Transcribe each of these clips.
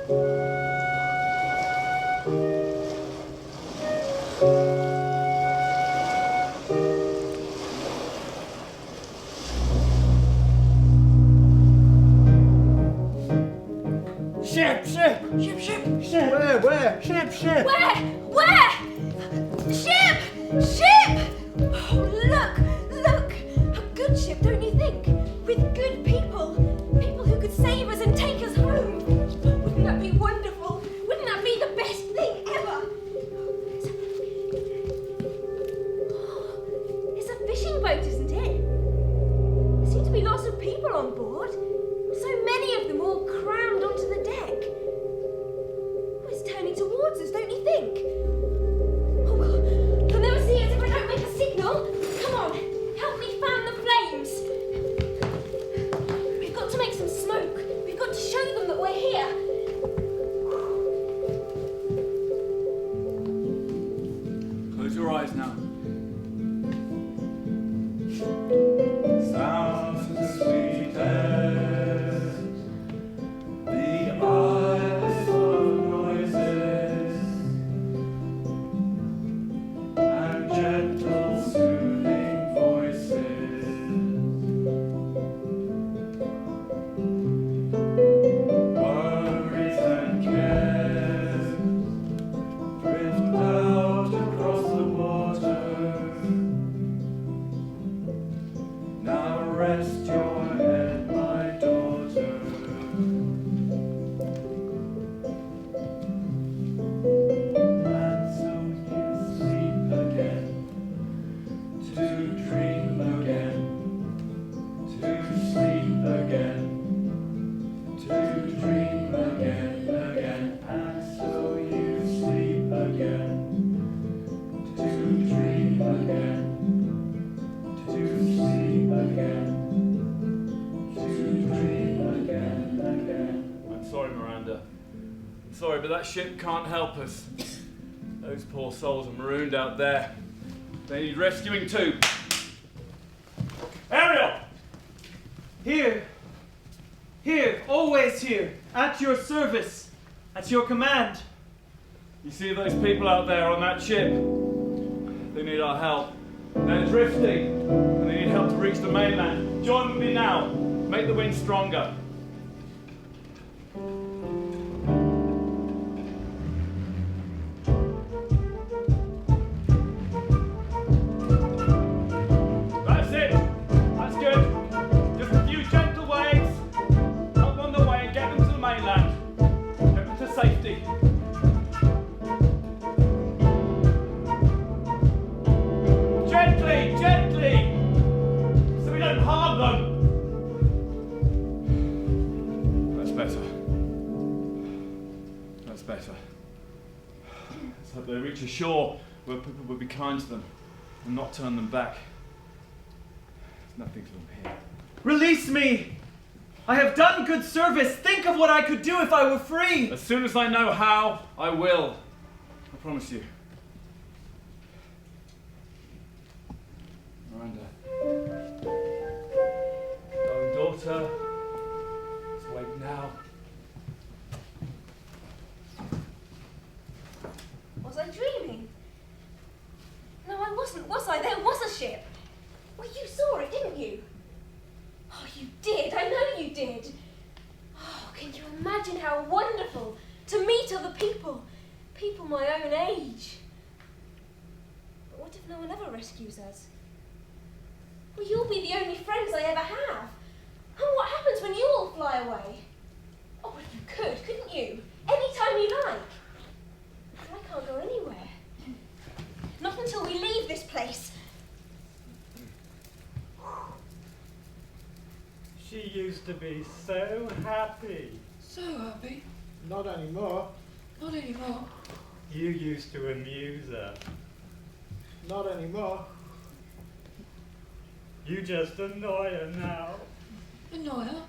Ship! Where? Ship! Where? Ship! Oh, look! A good ship, don't you think? With good people who could save us and take us home. Wouldn't that be wonderful? Wouldn't that be the best thing ever? It's a fishing boat, isn't it? There seem to be lots of people on board. So many of them all crammed onto the deck. Oh, it's turning towards us, don't you think? Oh, well, they'll never see us if I don't make a signal. Come on, help me fan the flames. We've got to make some smoke. We've got to show them that we're here. Close your eyes now. Sounds the sweetest, the eyes of noises, and gentle soothing voices. Worries and cares drift out across the water. Now rest your head, my daughter. And so you sleep again, to dream again, to sleep again, to dream again. And so you sleep again, to dream again. To sleep again, to dream again. I'm sorry, Miranda. I'm sorry, but that ship can't help us. Those poor souls are marooned out there. They need rescuing too. Ariel! Here, always here, at your service, at your command. You see those people out there on that ship? They need our help. They're drifting, and they need help to reach the mainland. Join with me now. Make the wind stronger. That's it. That's good. Just a few gentle waves. Help them on the way and get them to the mainland. Get them to safety. Gently, so we don't harm them. That's better. Let's hope they reach a shore where people will be kind to them and not turn them back. There's nothing to them here. Release me! I have done good service. Think of what I could do if I were free. As soon as I know how, I will. I promise you. Miranda. Darling daughter, let's wake now. Was I dreaming? No, I wasn't, was I? There was a ship. Well, you saw it, didn't you? Oh, you did. I know you did. Oh, can you imagine how wonderful to meet other people? People my own age. But what if no one ever rescues us? Well, you'll be the only friends I ever have. And what happens when you all fly away? Oh, well, you couldn't you? Anytime you like. I can't go anywhere. Not until we leave this place. She used to be so happy. So happy. Not anymore. Not anymore. You used to amuse her. Not anymore. You just annoy her now. Annoy her?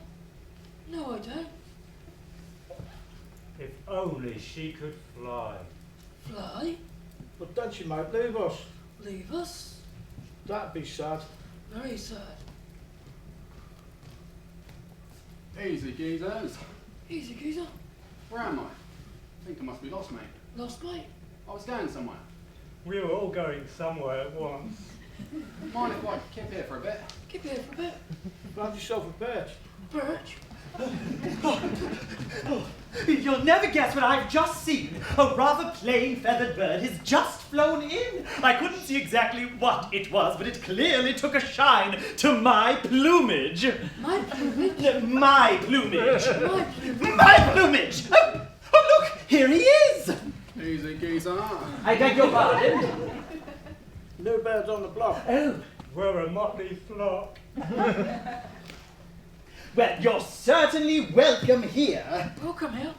No, I don't. If only she could fly. Fly? But then she might leave us. Leave us? That'd be sad. Very sad. Easy, geezers. Easy, geezer. Where am I? I think I must be lost, mate. Lost, mate? I was going somewhere. We were all going somewhere at once. Mind if I keep here for a bit? Keep here for a bit. Find yourself a perch. Birch? You'll never guess what I've just seen. A rather plain feathered bird has just flown in. I couldn't see exactly what it was, but it clearly took a shine to my plumage. My plumage? My plumage. My plumage? My plumage. Oh, look, here he is. Easy geezer. I beg your pardon. No birds on the block. Oh, We're a motley flock. well, you're certainly welcome here. Welcome here.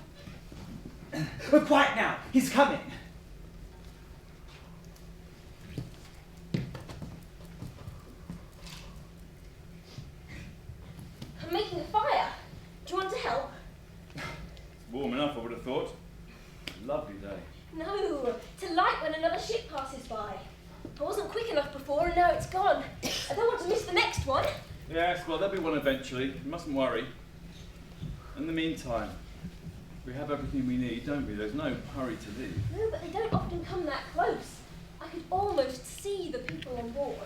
Quiet now, he's coming. I'm making a fire. Do you want to help? Warm enough, I would have thought. Lovely day. No, to light when another ship passes by. I wasn't quick enough before and now it's gone. I don't want to miss the next one. Yes, well, there'll be one eventually. You mustn't worry. In the meantime, we have everything we need, don't we? There's no hurry to leave. No, but they don't often come that close. I could almost see the people on board.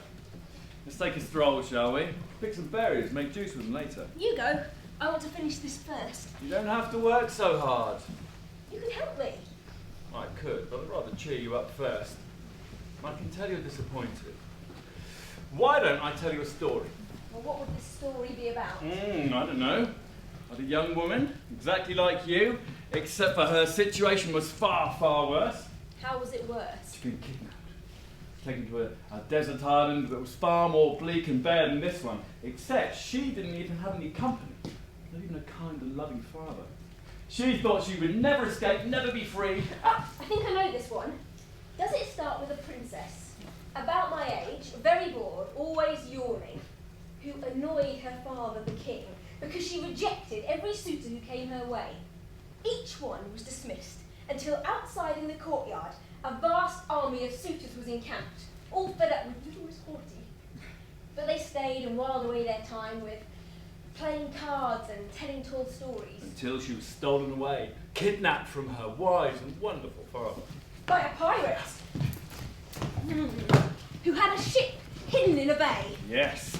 Let's take a stroll, shall we? Pick some berries, make juice with them later. You go. I want to finish this first. You don't have to work so hard. You can help me. I could, but I'd rather cheer you up first. I can tell you're disappointed. Why don't I tell you a story? Well, what would this story be about? I don't know. Of a young woman, exactly like you, except for her situation was far, far worse. How was it worse? She'd been kidnapped. Taken to a desert island that was far more bleak and bare than this one, except she didn't even have any company, not even a kind and loving father. She thought she would never escape, never be free. Ah, I think I know this one. Does it start with a princess, about my age, very bored, always yawning, who annoyed her father, the king, because she rejected every suitor who came her way? Each one was dismissed, until outside in the courtyard, a vast army of suitors was encamped, all fed up with little Miss Haughty. But they stayed and whiled away their time with playing cards and telling tall stories. Until she was stolen away, kidnapped from her wise and wonderful father. By a pirate, who had a ship hidden in a bay. Yes.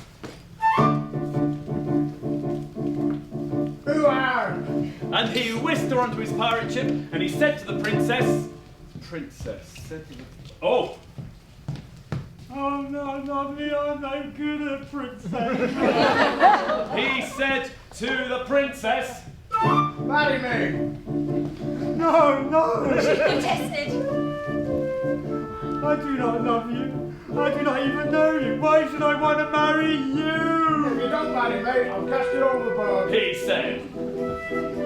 And he whisked her onto his pirate ship, and he said to the princess, said to the... Oh! Oh no, not me, I'm no good at princess. He said to the princess, Marry me! No, no, She protested. I do not love you. I do not even know you. Why should I want to marry If you? you don't marry me, I'll cast you overboard. he said,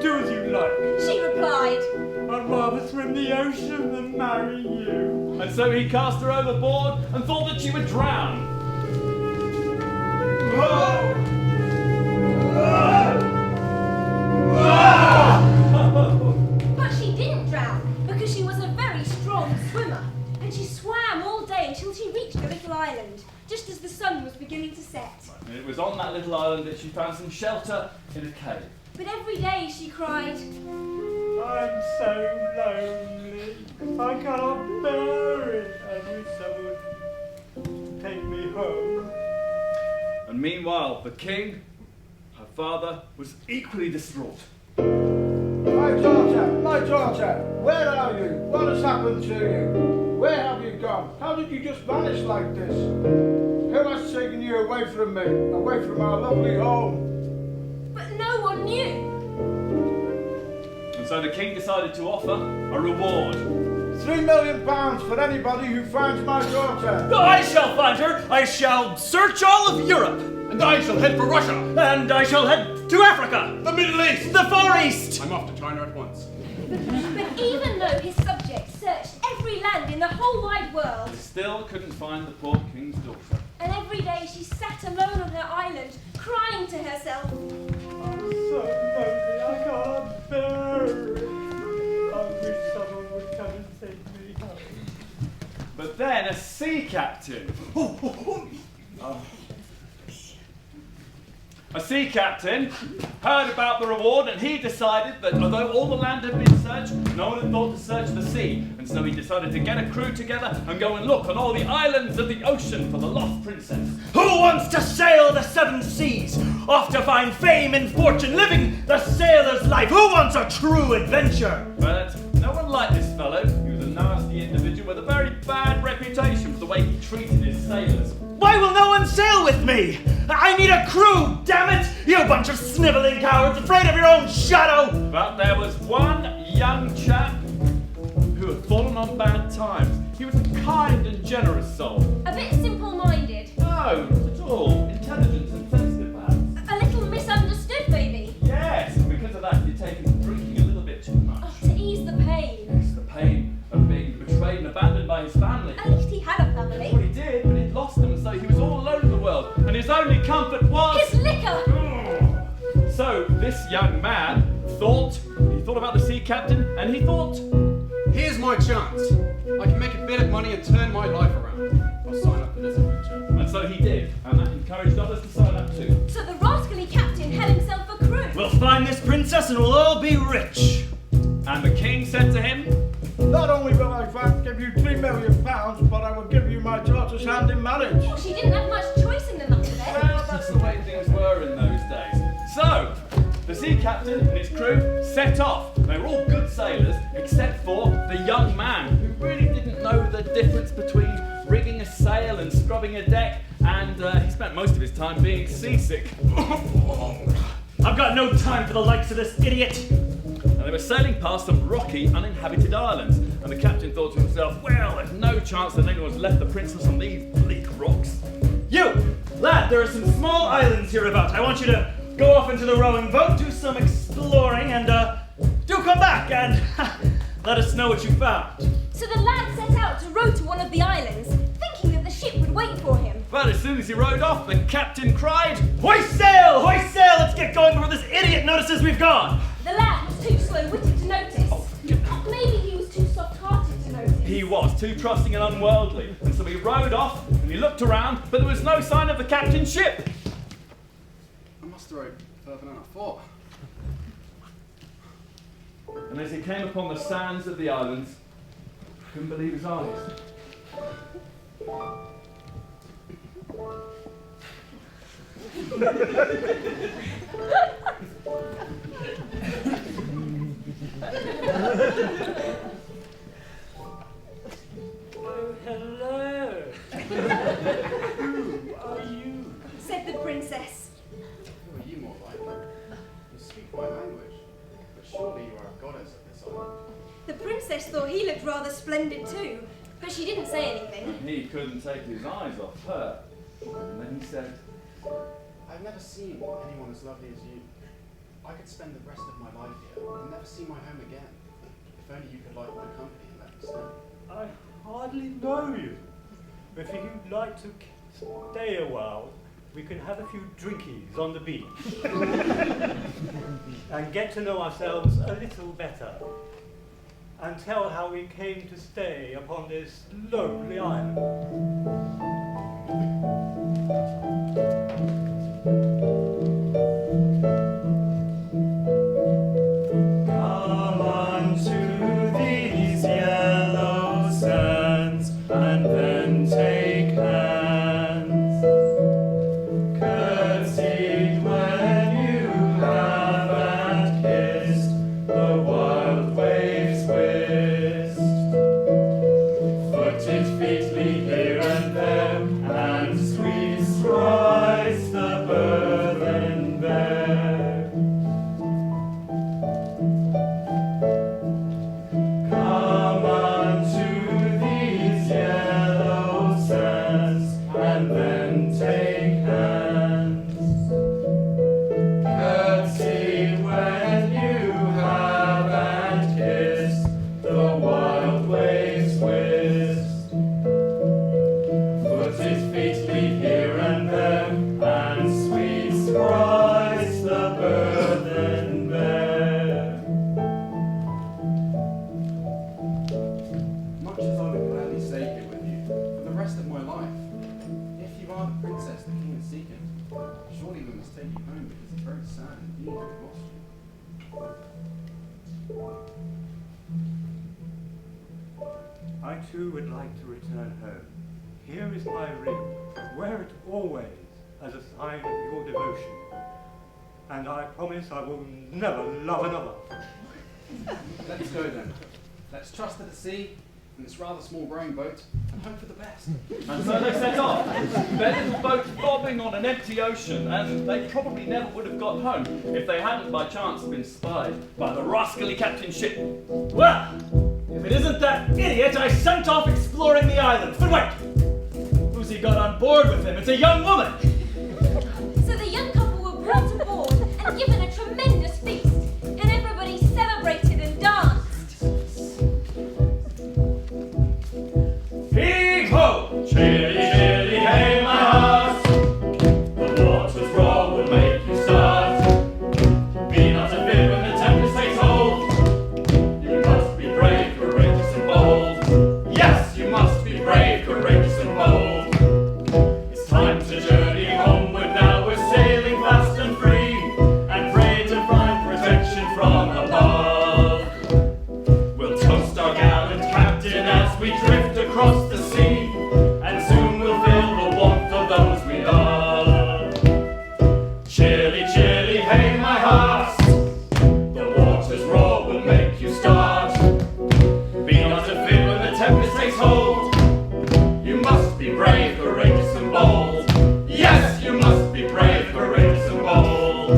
Do as you like. She replied. I'd rather swim the ocean than marry you. and so he cast her overboard and thought that she would drown. But she didn't drown, because she was a very strong swimmer, and she swam all day until she reached a little island, just as the sun was beginning to set. And it was on that little island that she found some shelter in a cave. But every day she cried, I'm so lonely. I cannot bear it. I wish someone would take me home. And meanwhile, the king, her father, was equally distraught. My daughter, where are you? What has happened to you? Where have you gone? How did you just vanish like this? Who has taken you away from me, away from our lovely home? but no one knew. And so the king decided to offer a reward. £3 million for anybody who finds my daughter. I shall find her. I shall search all of Europe. And I shall head for Russia, And I shall head to Africa. the Middle East. The Far East. I'm off to China at once. But even though his subjects searched every land in the whole wide world, They still couldn't find the poor king's daughter. and every day she sat alone on her island, crying to herself, I'm so lonely. I can't bear it. I wish someone would come and take me home. But then a sea captain, a sea captain, heard about the reward, and he decided that although all the land had been searched, no one had thought to search the sea. And so he decided to get a crew together and go and look on all the islands of the ocean for the lost princess. Who wants to sail the seven seas, off to find fame and fortune, living the sailor's life? Who wants a true adventure? But no one liked this fellow. He was a nasty individual with a very bad reputation for the way he treated his sailors. Why will no one sail with me? I need a crew, damn it! You bunch of sniveling cowards, afraid of your own shadow! But there was one young chap who had fallen on bad times. He was a kind and generous soul. A bit simple-minded. No, not at all. Intelligent and sensitive, perhaps. A little misunderstood, maybe. Yes, and because of that, he'd taken to drinking a little bit too much. Oh, to ease the pain. It's the pain of being betrayed and abandoned by his family. At least he had a family. Well, he did, but he'd lost them, so he was all alone in the world, and his only comfort was... His liquor! So, this young man thought about the sea captain, and he thought... Here's my chance. I can make a bit of money and turn my life around. I'll sign up for this adventure. And so he did, and that encouraged others to sign up too. So the rascally captain had himself a crew. We'll find this princess and we'll all be rich. And the king said to him, Not only will I give you £3 million, but I will give you my daughter's hand in marriage. Well, she didn't have much choice in the matter then. well, that's the way things were in those days. So, the sea captain and his crew set off. They were all good sailors, except for the young man, who really didn't know the difference between rigging a sail and scrubbing a deck, and he spent most of his time being seasick. I've got no time for the likes of this idiot. And they were sailing past some rocky, uninhabited islands, and the captain thought to himself, well, there's no chance that anyone's left the princess on these bleak rocks. You, lad, there are some small islands hereabouts. I want you to go off into the rowing boat, do some exploring, and do come back and let us know what you found. So the lad set out to row to one of the islands, thinking that the ship would wait for him. But as soon as he rowed off, the captain cried, Hoist sail! Hoist sail! Let's get going before this idiot notices we've gone. The lad was too slow-witted to notice. Maybe he was too soft-hearted to notice. He was too trusting and unworldly, and so he rowed off, and he looked around, but there was no sign of the captain's ship. I must have rowed further than I thought. And as he came upon the sands of the islands, he couldn't believe his eyes. Oh, hello. Who are you? Said the princess. Who are you, more like? You speak my language, but surely you are a goddess of this island. The princess thought he looked rather splendid too, but she didn't say anything. He couldn't take his eyes off her. And then he said, I've never seen anyone as lovely as you. I could spend the rest of my life here and never see my home again. If only you could like my company and let me stay. I hardly know you. If you'd like to stay a while, we can have a few drinkies on the beach and get to know ourselves a little better and tell how we came to stay upon this lonely island. Come unto these yellow sands, and then take hands. Curtsied when you have and kissed, the wild waves whist. Footed featly here and there, and sweet strong. too would like to return home. Here is my ring. Wear it always as a sign of your devotion. And I promise I will never love another. Let's go then. Let's trust at the sea, in this rather small rowing boat, and hope for the best. And so they set off, their little boat bobbing on an empty ocean, and they probably never would have got home if they hadn't by chance been spied by the rascally captain's ship. Well, if it isn't that idiot I sent off exploring the island. But wait! Who's he got on board with him? It's a young woman! So the young couple were brought aboard and given a tremendous feast, and everybody celebrated and danced. Heave ho! Chilly, chilly, hey, my heart. The waters roar will make you start. Be not a bit when the tempest takes hold. You must be brave, courageous, and bold. Yes, you must be brave, courageous, and bold. It's time to journey homeward now. We're sailing fast and free, and pray to find protection from above. We'll toast our gallant captain as we drift across the sea, and soon we'll feel the warmth of those we love. Chilly, chilly, hey, my heart. The waters roar will make you start. Be not afraid when the tempest takes hold. You must be brave, courageous, and bold. Yes, you must be brave, courageous, and bold.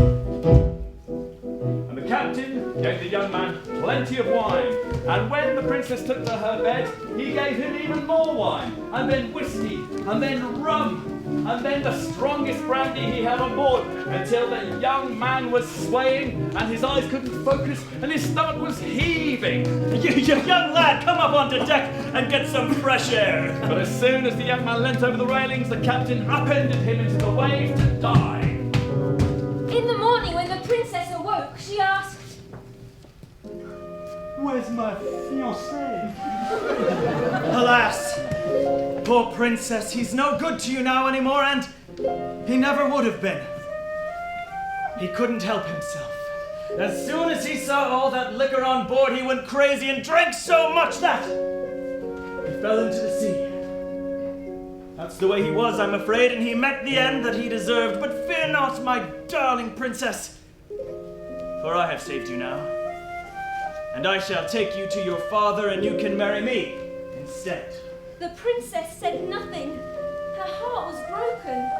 And the captain gave the young man plenty of wine, and when the princess took to her bed, he gave him even more wine, and then whiskey, and then rum, and then the strongest brandy he had on board, until the young man was swaying, and his eyes couldn't focus, and his stomach was heaving. You young lad, come up onto deck and get some fresh air. But as soon as the young man leant over the railings, the captain upended him into the wave to die. In the morning, when the princess awoke, she asked, Where's my fiancé? Alas, poor princess, he's no good to you now anymore, and he never would have been. He couldn't help himself. As soon as he saw all that liquor on board, he went crazy and drank so much that he fell into the sea. That's the way he was, I'm afraid, and he met the end that he deserved. But fear not, my darling princess, for I have saved you now. And I shall take you to your father, and you can marry me instead. the princess said nothing. Her heart was broken.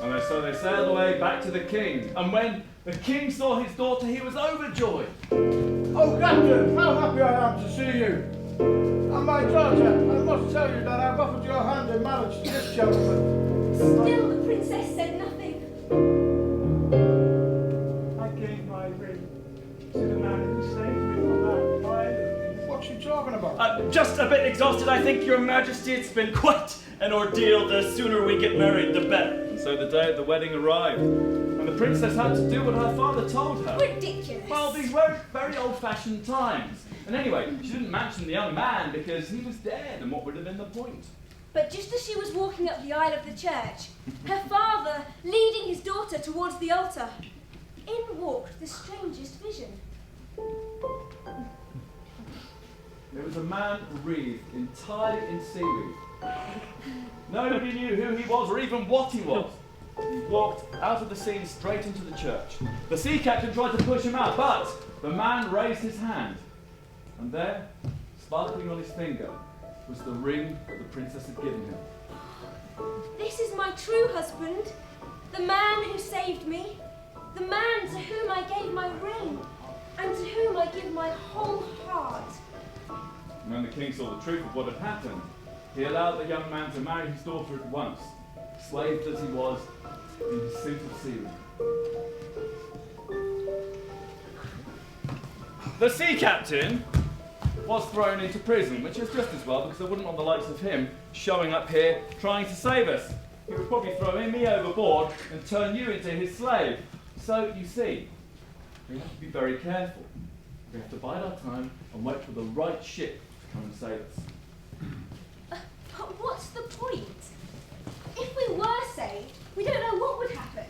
And so they sailed away back to the king. And when the king saw his daughter, he was overjoyed. Oh, Captain, how happy I am to see you. And my daughter, I must tell you that I've offered your hand in marriage to this gentleman. Still, the princess said nothing. I gave my ring to the man who saved me from that island. What's she talking about? Just a bit exhausted, I think, Your Majesty. It's been quite an ordeal. The sooner we get married, the better. And so the day of the wedding arrived. And the princess had to do what her father told her. Ridiculous. Well, these were very old-fashioned times. And anyway, she didn't mention the young man because he was dead, and what would have been the point? But just as she was walking up the aisle of the church, her father leading his daughter towards the altar, in walked the strangest vision. There was a man wreathed entirely in seaweed. Nobody knew who he was or even what he was. He walked out of the sea straight into the church. The sea captain tried to push him out, but the man raised his hand. And there, sparkling on his finger, was the ring that the princess had given him. This is my true husband, the man who saved me, the man to whom I gave my ring, and to whom I give my whole heart. And when the king saw the truth of what had happened, he allowed the young man to marry his daughter at once, slaved as he was in his suit of seaweed. The sea captain was thrown into prison, which is just as well because I wouldn't want the likes of him showing up here trying to save us. He would probably throw me overboard and turn you into his slave. So, you see, we have to be very careful. We have to bide our time and wait for the right ship to come and save us. But what's the point? If we were saved, we don't know what would happen.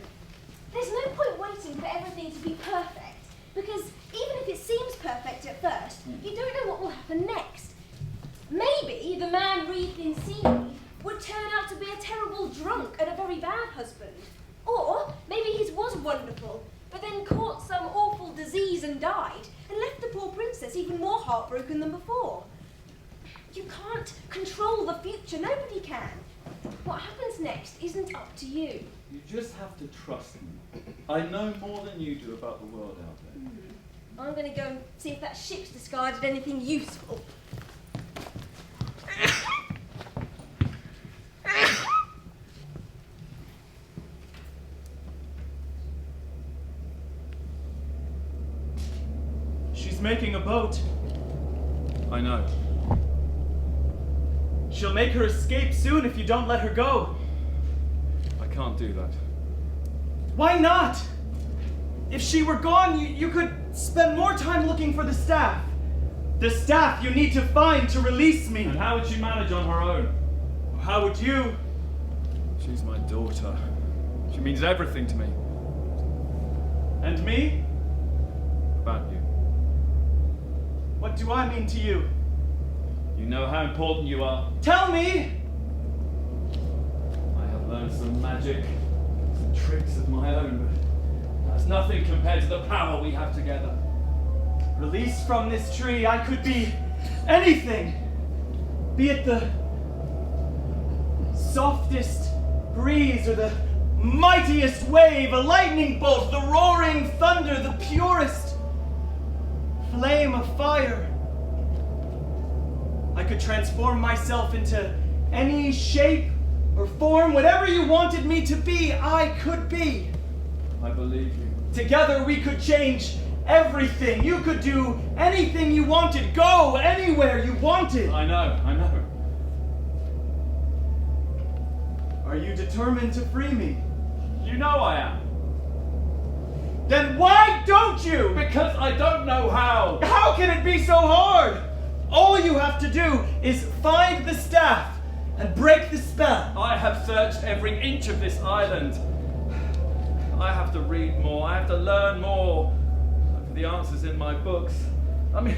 There's no point waiting for everything to be perfect, because even if it seems perfect at first, you don't know what will happen next. Maybe wonderful, but then caught some awful disease and died, and left the poor princess even more heartbroken than before. You can't control the future, nobody can. What happens next isn't up to you. You just have to trust me. I know more than you do about the world out there. I'm going to go and see if that ship's discarded anything useful. She's making a boat. I know. She'll make her escape soon if you don't let her go. I can't do that. Why not? If she were gone, you could spend more time looking for the staff. The staff you need to find to release me. And how would she manage on her own? How would you? She's my daughter. She means everything to me. And me? About you. What do I mean to you? You know how important you are. Tell me! I have learned some magic, some tricks of my own, but that's nothing compared to the power we have together. Released from this tree, I could be anything. Be it the softest breeze or the mightiest wave, a lightning bolt, the roaring thunder, the purest flame of fire. I could transform myself into any shape or form, whatever you wanted me to be, I could be. I believe you. Together we could change everything. You could do anything you wanted, go anywhere you wanted. I know. Are you determined to free me? You know I am. Then why don't you? Because I don't know how. How can it be so hard? All you have to do is find the staff and break the spell. I have searched every inch of this island. I have to read more. I have to learn more. Look for the answers in my books. I mean,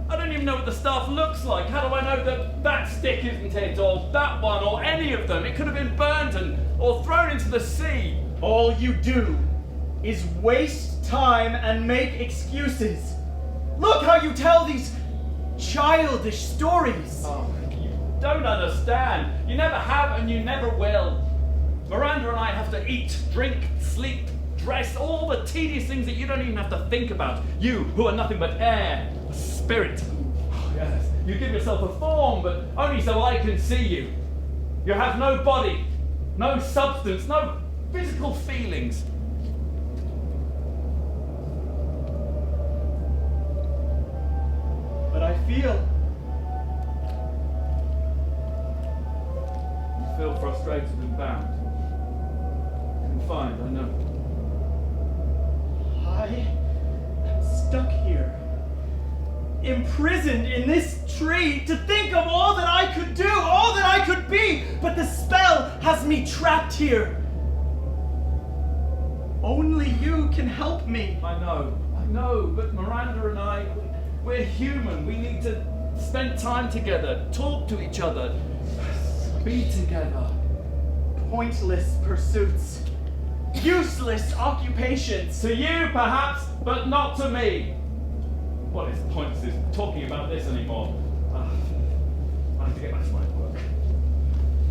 I don't even know what the staff looks like. How do I know that that stick isn't it, or that one, or any of them? It could have been burnt or thrown into the sea. All you do is waste time and make excuses. Look how you tell these childish stories. Oh, you don't understand. You never have and you never will. Miranda and I have to eat, drink, sleep, dress, all the tedious things that you don't even have to think about. You, who are nothing but air, a spirit. Oh, yes, you give yourself a form, but only so I can see you. You have no body, no substance, no physical feelings. But I feel. You feel frustrated and bound. Confined, I know. I am stuck here. Imprisoned in this tree to think of all that I could do, all that I could be, but the spell has me trapped here. Only you can help me. I know, but Miranda and I, we're human. We need to spend time together, talk to each other, be together. Pointless pursuits. Useless occupations. To you, perhaps, but not to me. What is the point of this, talking about this anymore? I have to get back to my work.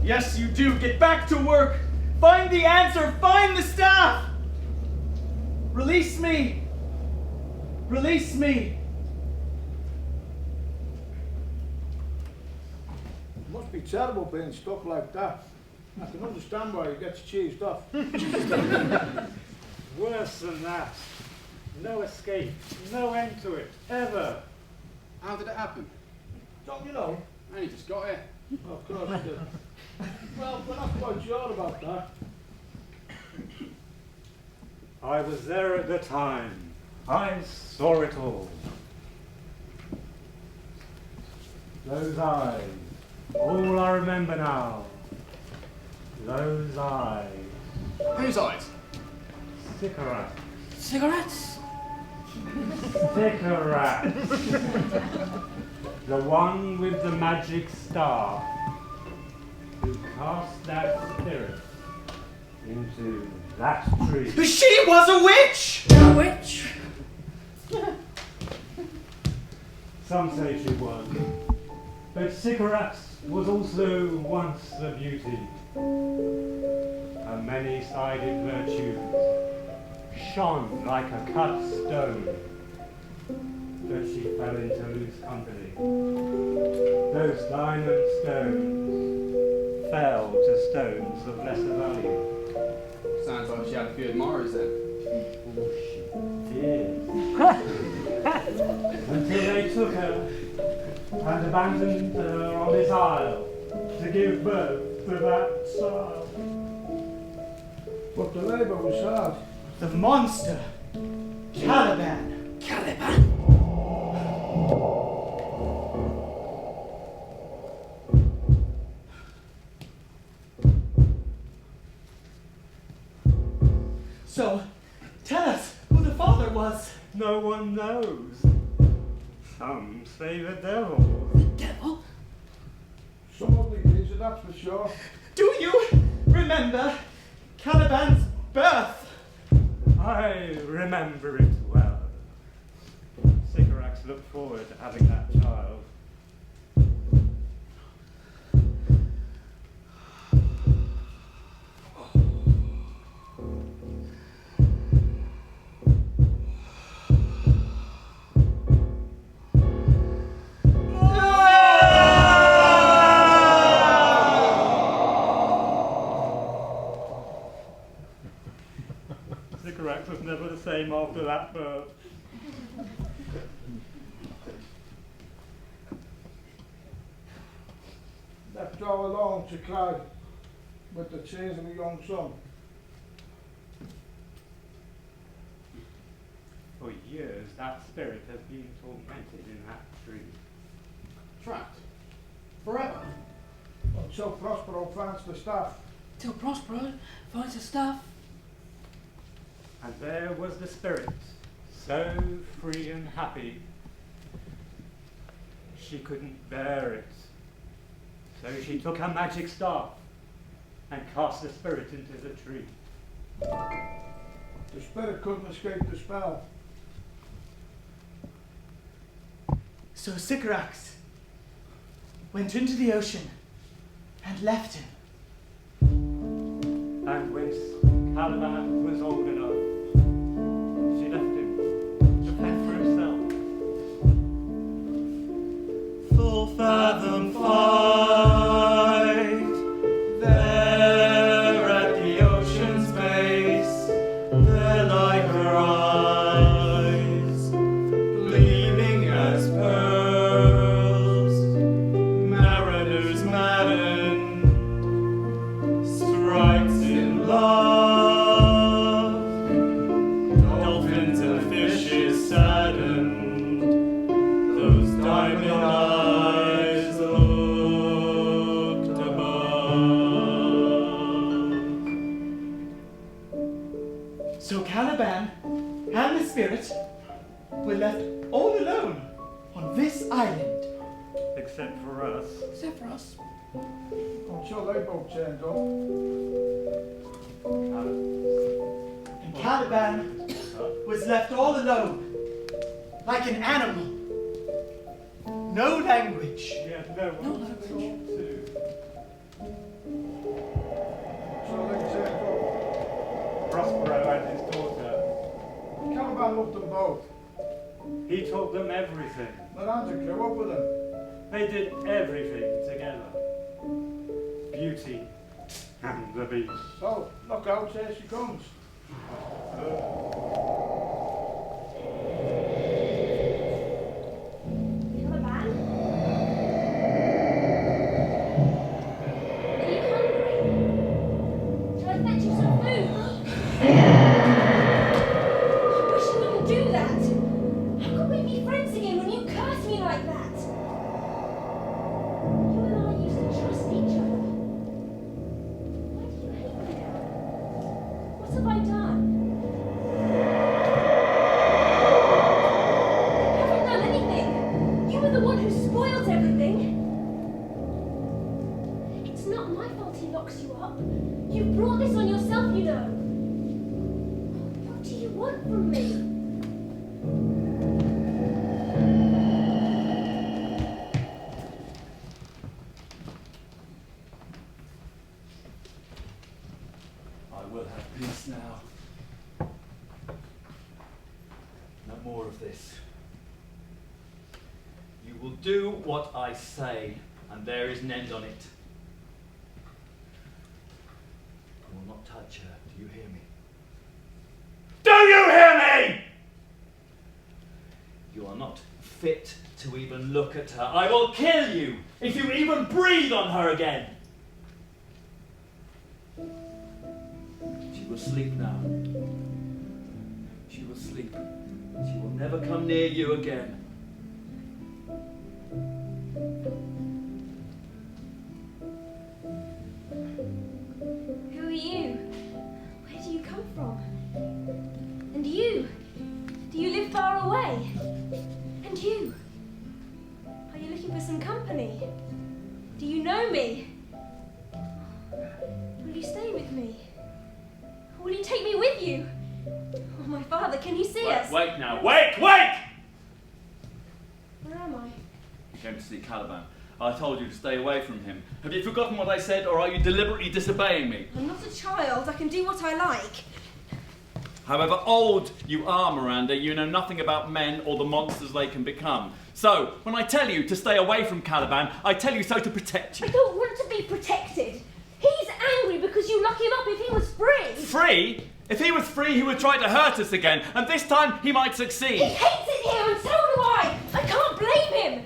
Yes, you do. Get back to work. Find the answer. Find the staff. Release me. Release me. It must be terrible being stuck like that. I can understand why he gets cheesed off. Worse than that. No escape. No end to it. Ever. How did it happen? Don't you know? I only just got here. Of course you did. Well, we're not quite sure about that. I was there at the time. I saw it all. Those eyes. All I remember now. Those eyes. Whose eyes? Cigarettes. Cigarettes? Cigarettes. The one with the magic star. Who cast that spirit into that tree. She was a witch! A witch? Some say she was. But Sycorax was also once a beauty. Her many-sided virtues shone like a cut stone. But she fell into loose company. Those diamond stones fell to stones of lesser value. Sounds like she had a few admirers then. Oh, she did. Until they took her and abandoned her on this isle to give birth to that child. But the labour was hard. The monster, Caliban. Caliban? So, tell us who the father was. No one knows. Some say the devil. The devil? Some ugly geezer, that's for sure. Do you remember Caliban's birth? I remember it well. Sycorax looked forward to having that child. Sycorax was never the same after that birth. Left all alone to cry with the tears of a young son. For years, that spirit has been tormented in that tree. Trapped. Forever. Until Prospero finds the staff. Till Prospero finds the stuff. And there was the spirit, so free and happy. She couldn't bear it. So she took her magic staff and cast the spirit into the tree. The spirit couldn't escape the spell. So Sycorax went into the ocean and left him. And when Caliban was old enough, she left him to fend for himself. Full fathom fight, there at the ocean's base, there lie her eyes, gleaming as pearls, mariners maddened, strikes in love, dolphins and fishes saddened, those diamond eyes looked above. So Caliban and the spirit were left all alone on this island. Except for us. Except for us. Until they both turned up. And Caliban was left all alone, like an animal. No language. He had no one to talk to. Until they turned up. Prospero and his daughter. Caliban loved them both. He taught them everything. Miranda grew up with them. They did everything together. Beauty and the Beast. So, look out, here she comes. Caliban? Are you hungry? Shall I fetch you some food? I wish you wouldn't do that. How could we be friends again when you curse me like that? You and I used to trust each other. Why do you hate me now? What have I done? I haven't done anything. You were the one who spoiled everything. It's not my fault he locks you up. You brought this on yourself, you know. want from me? I will have peace now. No more of this. You will do what I say, and there is an end on it. I will not touch her. Do you hear me? Do you hear me? You are not fit to even look at her. I will kill you if you even breathe on her again. She will sleep now. She will sleep. She will never come near you again. Who are you? Where do you come from? And you? Do you live far away? And you? Are you looking for some company? Do you know me? Will you stay with me? Will you take me with you? Oh, my father, can you see us? Wait now. Wait! Wait! Where am I? You came to see Caliban. I told you to stay away from him. Have you forgotten what I said, or are you deliberately disobeying me? I'm not a child. I can do what I like. However old you are, Miranda, you know nothing about men or the monsters they can become. So, when I tell you to stay away from Caliban, I tell you so to protect you. I don't want to be protected. He's angry because you lock him up if he was free. Free? If he was free, he would try to hurt us again, and this time he might succeed. He hates it here, and so do I. I can't blame him.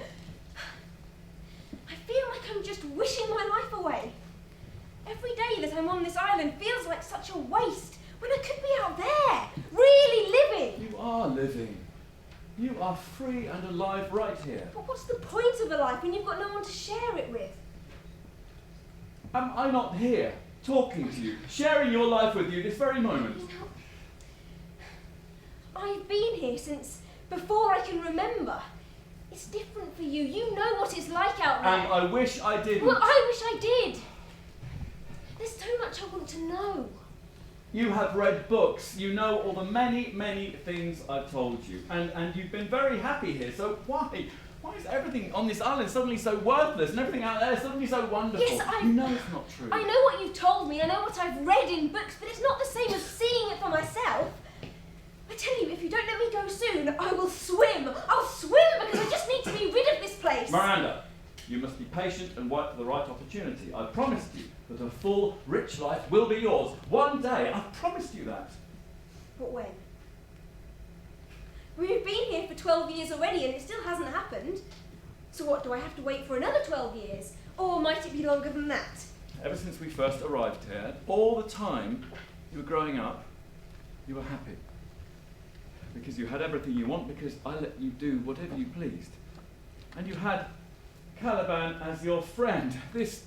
I feel like I'm just wishing my life away. Every day that I'm on this island feels like such a waste, when I could be out there, really living. You are living. You are free and alive right here. But what's the point of a life when you've got no one to share it with? Am I not here, talking to you, sharing your life with you this very moment? You know, I've been here since before I can remember. It's different for you. You know what it's like out there. And I wish I didn't. Well, I wish I did. There's so much I want to know. You have read books. You know all the many, many things I've told you. And you've been very happy here. So why? Why is everything on this island suddenly so worthless and everything out there suddenly so wonderful? Yes, You know it's not true. I know what you've told me. I know what I've read in books, but it's not the same as seeing it for myself. I tell you, if you don't let me go soon, I will swim. I'll swim because I just need to be rid of this place. Miranda, you must be patient and wait for the right opportunity. I promised you that a full, rich life will be yours. One day, I've promised you that. But when? We've been here for 12 years already and it still hasn't happened. So what, do I have to wait for another 12 years? Or might it be longer than that? Ever since we first arrived here, all the time you were growing up, you were happy. Because you had everything you want, because I let you do whatever you pleased. And you had Caliban as your friend. This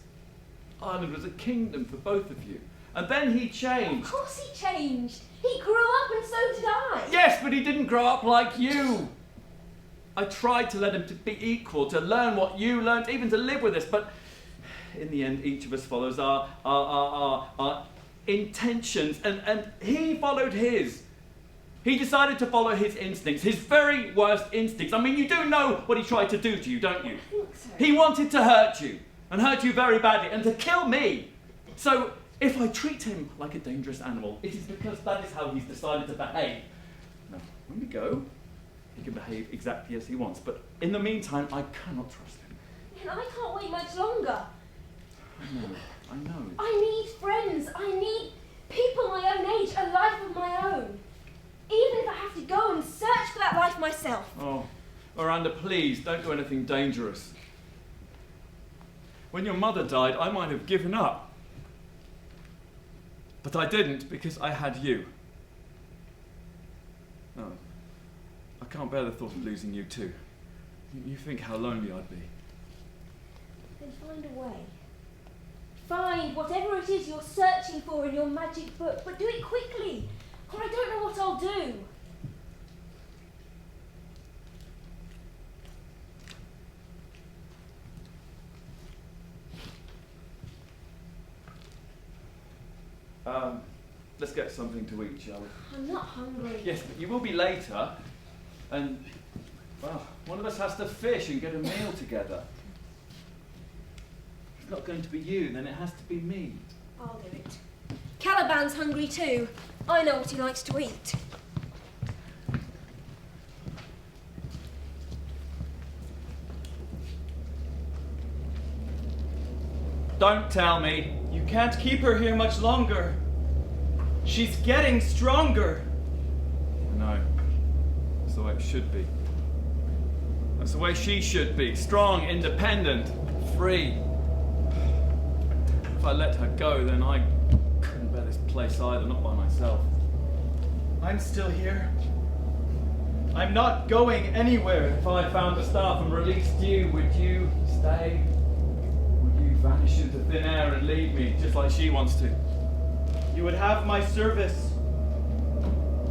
island was a kingdom for both of you. And then he changed. Of course he changed. He grew up and so did I. Yes, but he didn't grow up like you. I tried to let him to be equal, to learn what you learned, even to live with us, but in the end, each of us follows our intentions, and he followed his. He decided to follow his instincts, his very worst instincts. I mean, you do know what he tried to do to you, don't you? I think so. He wanted to hurt you, and hurt you very badly, and to kill me. So, if I treat him like a dangerous animal, it is because that is how he's decided to behave. Now, when we go, he can behave exactly as he wants, but in the meantime, I cannot trust him. And I can't wait much longer. I know. I need friends. I need people my own age, a life of my own. Even if I have to go and search for that life myself. Oh, Miranda, please, don't do anything dangerous. When your mother died, I might have given up. But I didn't, because I had you. No, I can't bear the thought of losing you too. You think how lonely I'd be. Then find a way. Find whatever it is you're searching for in your magic book, but do it quickly, or I don't know what I'll do. let's get something to eat, shall we? I'm not hungry. Yes, but you will be later, and, well, one of us has to fish and get a meal together. If it's not going to be you, then it has to be me. I'll do it. Caliban's hungry too. I know what he likes to eat. Don't tell me. You can't keep her here much longer. She's getting stronger. No. That's the way it should be. That's the way she should be. Strong, independent, free. If I let her go, then I couldn't bear this place either, not by myself. I'm still here. I'm not going anywhere. If I found the staff and released you, would you stay? Would you vanish into thin air and leave me, just like she wants to? You would have my service.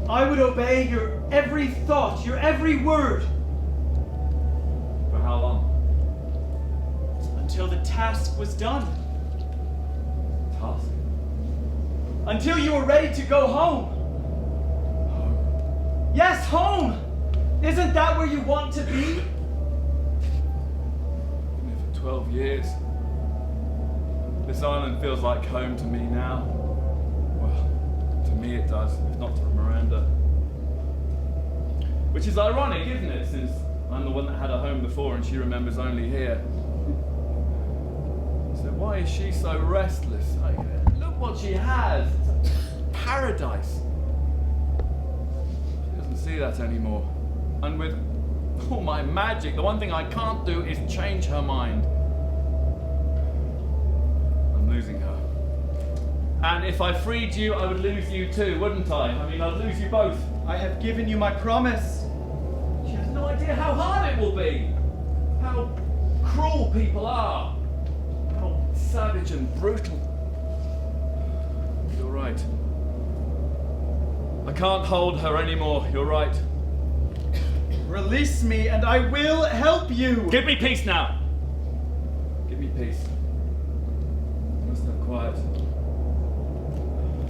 I would obey your every thought, your every word. For how long? Until the task was done. Task? Until you were ready to go home. Home? Yes, home! Isn't that where you want to be? Been here for 12 years. This island feels like home to me now. Well, to me it does, if not to Miranda. Which is ironic, isn't it? Since I'm the one that had a home before and she remembers only here. So why is she so restless? Like, look what she has. It's a paradise. She doesn't see that anymore. And with all my magic, the one thing I can't do is change her mind. I'm losing her. And if I freed you, I would lose you too, wouldn't I? I mean, I'd lose you both. I have given you my promise. She has no idea how hard it will be. How cruel people are. How savage and brutal. You're right. I can't hold her anymore. You're right. Release me and I will help you. Give me peace now. Give me peace. I must have quiet.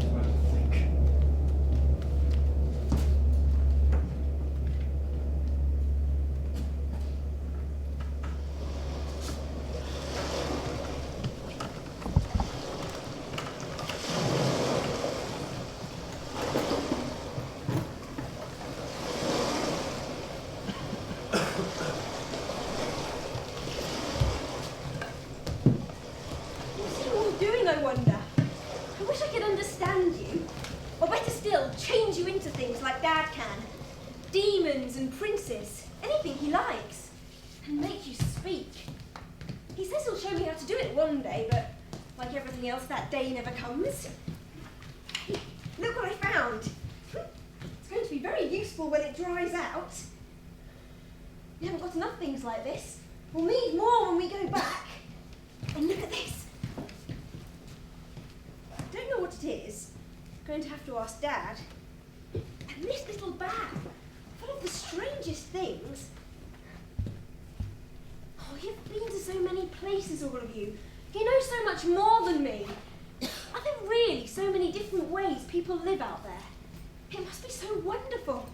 I have to think. What's you all doing, I wonder? I wish I could understand you. Or better still, change you into things like Dad can. Demons and princes, anything he likes. And make you speak. He says he'll show me how to do it one day, but like everything else, that day never comes. Look what I found. It's going to be very useful when it dries out. We haven't got enough things like this. We'll need more when we go back. And look at this. I don't know what it is. I'm going to have to ask Dad. And this little bag, full of the strangest things. Oh, you've been to so many places, all of you. You know so much more than me. Are there really so many different ways people live out there? It must be so wonderful.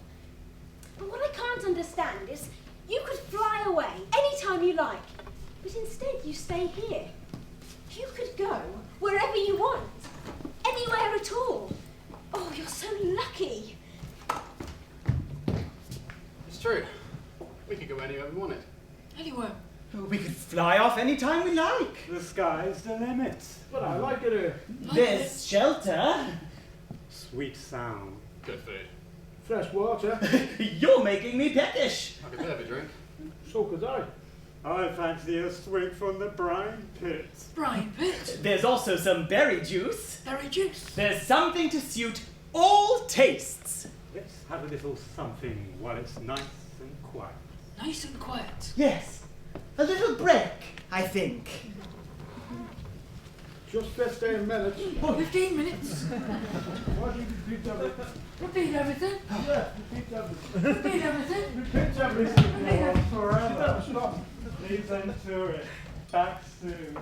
But what I can't understand is you could fly away anytime you like, but instead you stay here. You could go wherever you want, anywhere at all. Oh, you're so lucky. It's true. We could go anywhere we wanted. Anywhere. We could fly off anytime we like. The sky's the limit. But I like it here. There's shelter. Sweet sound. Good food. Fresh water. You're making me peckish. I could have a drink. So could I. I fancy a swig from the brine pit. Brine pit. There's also some berry juice. Berry juice. There's something to suit all tastes. Let's have a little something while it's nice and quiet. Nice and quiet. Yes, a little break, I think. Just 15 minutes. 15 minutes. Why do you repeat everything? Repeat everything. Yeah, repeat everything. Repeat everything. Repeat everything. Repeat Forever. Stop. Leads into it. Back soon.